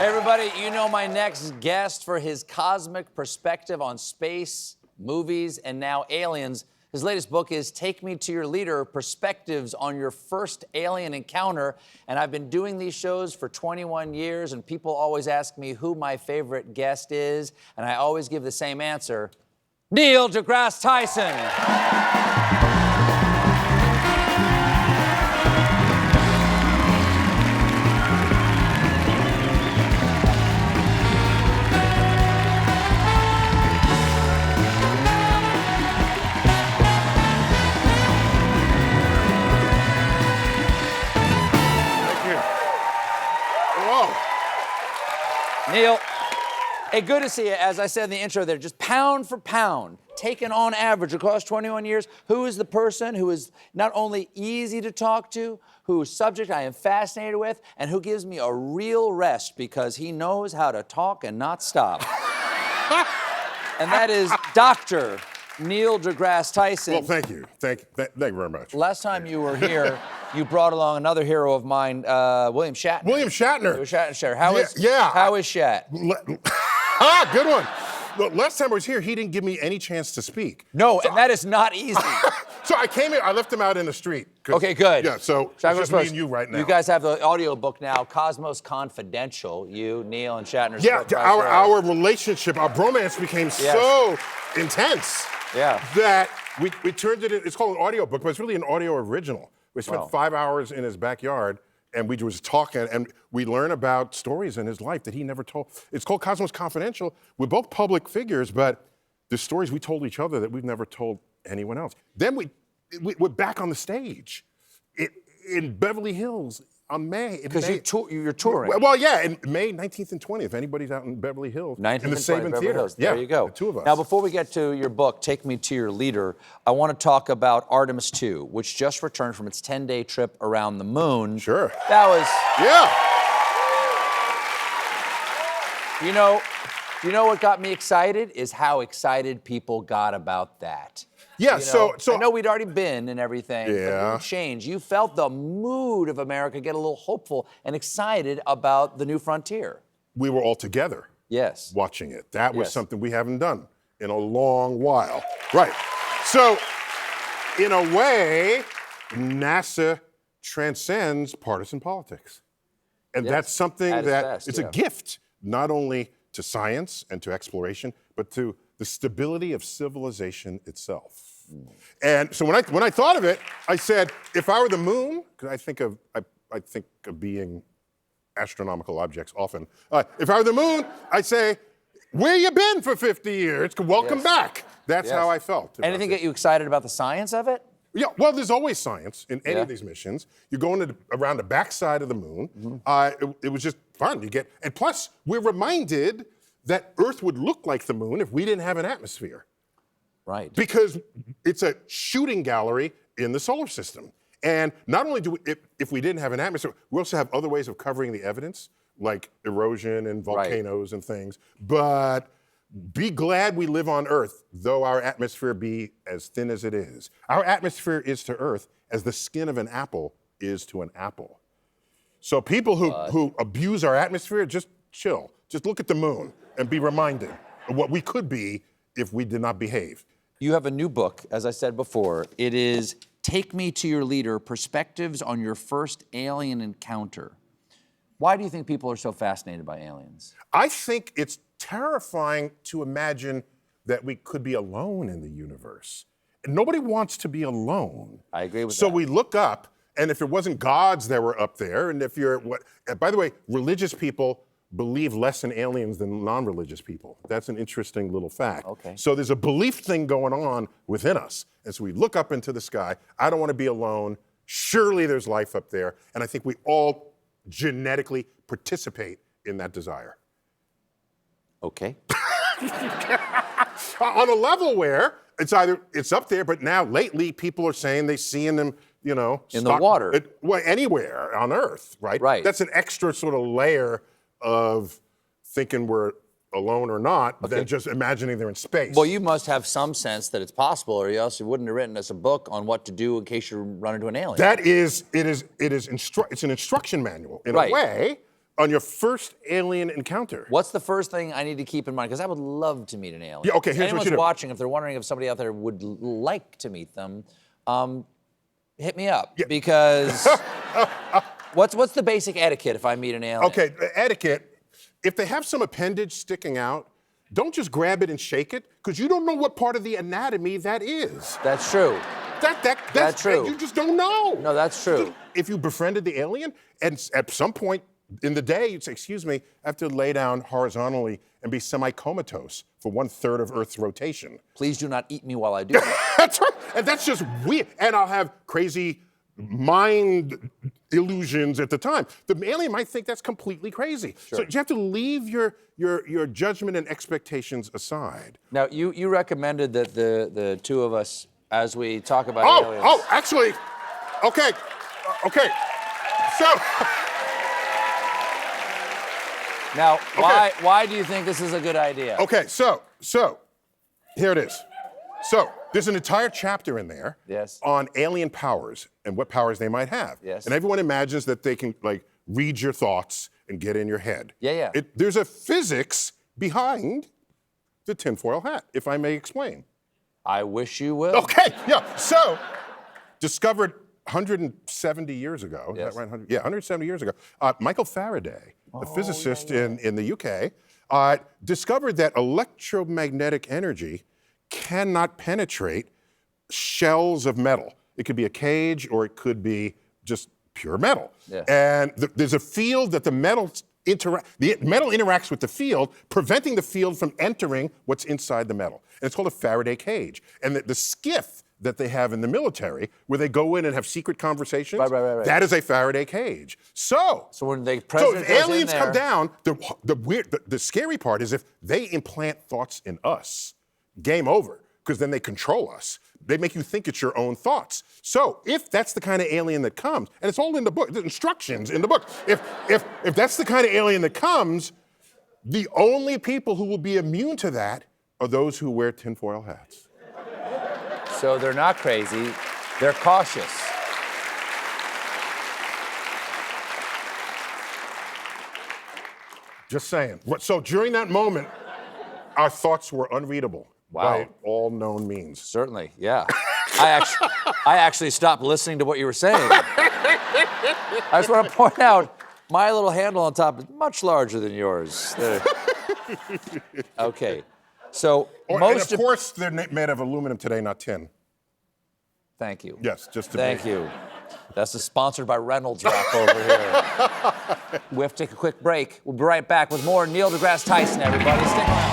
Hey, everybody, you know my next guest for his cosmic perspective on space, movies, and now aliens. His latest book is Take Me to Your Leader, Perspectives on Your First Alien Encounter. And I've been doing these shows for 21 years, and people always ask me who my favorite guest is, and I always give the same answer, Neil deGrasse Tyson. Neil, hey, good to see you. As I said in the intro there, just pound for pound, taken on average across 21 years, who is the person who is not only easy to talk to, whose subject I am fascinated with, and who gives me a real rest because he knows how to talk and not stop. And that is Dr. Neil deGrasse Tyson. Well, thank you. Thank you very much. Last time you were here, you brought along another hero of mine, William Shatner. William Shatner. How is Shat? Good one. Look, last time I was here, he didn't give me any chance to speak. No, and that is not easy. So I came here, I left him out in the street. Okay, good. Yeah, so it's just me and you right now. You guys have the audio book now, Cosmos Confidential, you, Neil, and Shatner's Yeah, book. our relationship, our bromance became so intense that we turned it in, it's called an audio book, but it's really an audio original. We spent 5 hours in his backyard, and we was talking, and we learn about stories in his life that he never told. It's called Cosmos Confidential. We're both public figures, but the stories we told each other that we've never told anyone else. Then we're back on the stage in Beverly Hills on May. Because you're touring. Well, yeah, in May 19th and 20th. If anybody's out in Beverly Hills. 19th in the Stephen Theater. There you go. The two of us. Now, before we get to your book, Take Me to Your Leader, I want to talk about Artemis 2, which just returned from its 10-day trip around the moon. Sure. That was... Yeah. You know what got me excited is how excited people got about that. Yeah, so I know we'd already been and everything, but it would change. You felt the mood of America get a little hopeful and excited about the new frontier. We were all together. Yes. Watching it. That was something we haven't done in a long while. Right. So, in a way, NASA transcends partisan politics. And that's something that it's a gift, not only to science and to exploration, but to the stability of civilization itself. And so when I thought of it, I said, if I were the moon, because I think of being astronomical objects often. If I were the moon, I'd say, where you been for 50 years? Welcome back. That's how I felt. Anything get you excited about the science of it? Yeah, well, there's always science in any of these missions. You're going around the backside of the moon. It was just fun. And plus, we're reminded that Earth would look like the moon if we didn't have an atmosphere. Right. Because it's a shooting gallery in the solar system. And not only do we, if we didn't have an atmosphere, we also have other ways of covering the evidence, like erosion and volcanoes and things. But be glad we live on Earth, though our atmosphere be as thin as it is. Our atmosphere is to Earth as the skin of an apple is to an apple. So people who abuse our atmosphere, just chill. Just look at the moon and be reminded of what we could be if we did not behave. You have a new book, as I said before. It is Take Me to Your Leader, Perspectives on Your First Alien Encounter. Why do you think people are so fascinated by aliens? I think it's terrifying to imagine that we could be alone in the universe. And nobody wants to be alone. I agree with that. So we look up, and if it wasn't gods that were up there, and if you're, by the way, religious people believe less in aliens than non-religious people. That's an interesting little fact. Okay. So there's a belief thing going on within us. As we look up into the sky, I don't want to be alone. Surely there's life up there. And I think we all genetically participate in that desire. Okay. On a level where it's up there, but now lately people are saying they see in them, in the water. Anywhere on Earth, right? Right. That's an extra sort of layer of thinking we're alone or not, than just imagining they're in space. Well, you must have some sense that it's possible, or else you wouldn't have written us a book on what to do in case you run into an alien. It's an instruction manual in a way, on your first alien encounter. What's the first thing I need to keep in mind? Because I would love to meet an alien. Yeah, okay, If here's what anyone's you do. watching, if they're wondering if somebody out there would like to meet them, hit me up. Yeah. Because what's the basic etiquette if I meet an alien? Okay, etiquette, if they have some appendage sticking out, don't just grab it and shake it, because you don't know what part of the anatomy that is. That's true. That's true. You just don't know. No, that's true. If you befriended the alien, and at some point in the day, you'd say, excuse me, I have to lay down horizontally and be semi-comatose for 1/3 of Earth's rotation. Please do not eat me while I do that. That's right. And that's just weird. And I'll have crazy mind illusions at the time. The alien might think that's completely crazy. Sure. So you have to leave your judgment and expectations aside. Now, you recommended that the two of us, as we talk about aliens. Oh, actually, okay. So, Now, why do you think this is a good idea? okay, so here it is. So there's an entire chapter in there Yes. on alien powers and what powers they might have. Yes. And everyone imagines that they can like read your thoughts and get in your head. Yeah. There's a physics behind the tinfoil hat, if I may explain. I wish you will. Okay, yeah. So, discovered 170 years ago. Yes. Is that right? 170 years ago. Michael Faraday, the physicist in the UK, discovered that electromagnetic energy cannot penetrate shells of metal. It could be a cage or it could be just pure metal. Yeah. And there's a field that the metal interacts with the field, preventing the field from entering what's inside the metal. And it's called a Faraday cage. And the skiff that they have in the military, where they go in and have secret conversations, Right. that is a Faraday cage. So when the so president if goes in aliens there, come down, the scary part is if they implant thoughts in us, game over, because then they control us. They make you think it's your own thoughts. So if that's the kind of alien that comes, and it's all in the book, the instructions in the book. If that's the kind of alien that comes, the only people who will be immune to that are those who wear tinfoil hats. So they're not crazy, they're cautious. Just saying. So during that moment, our thoughts were unreadable. Wow. By all known means. Certainly, yeah. I actually stopped listening to what you were saying. I just want to point out, my little handle on top is much larger than yours. Okay, so And of course, they're made of aluminum today, not tin. Thank you. Yes, just to Thank be. you. That's sponsored by Reynolds Wrap over here. We have to take a quick break. We'll be right back with more Neil deGrasse Tyson, everybody. Stick around.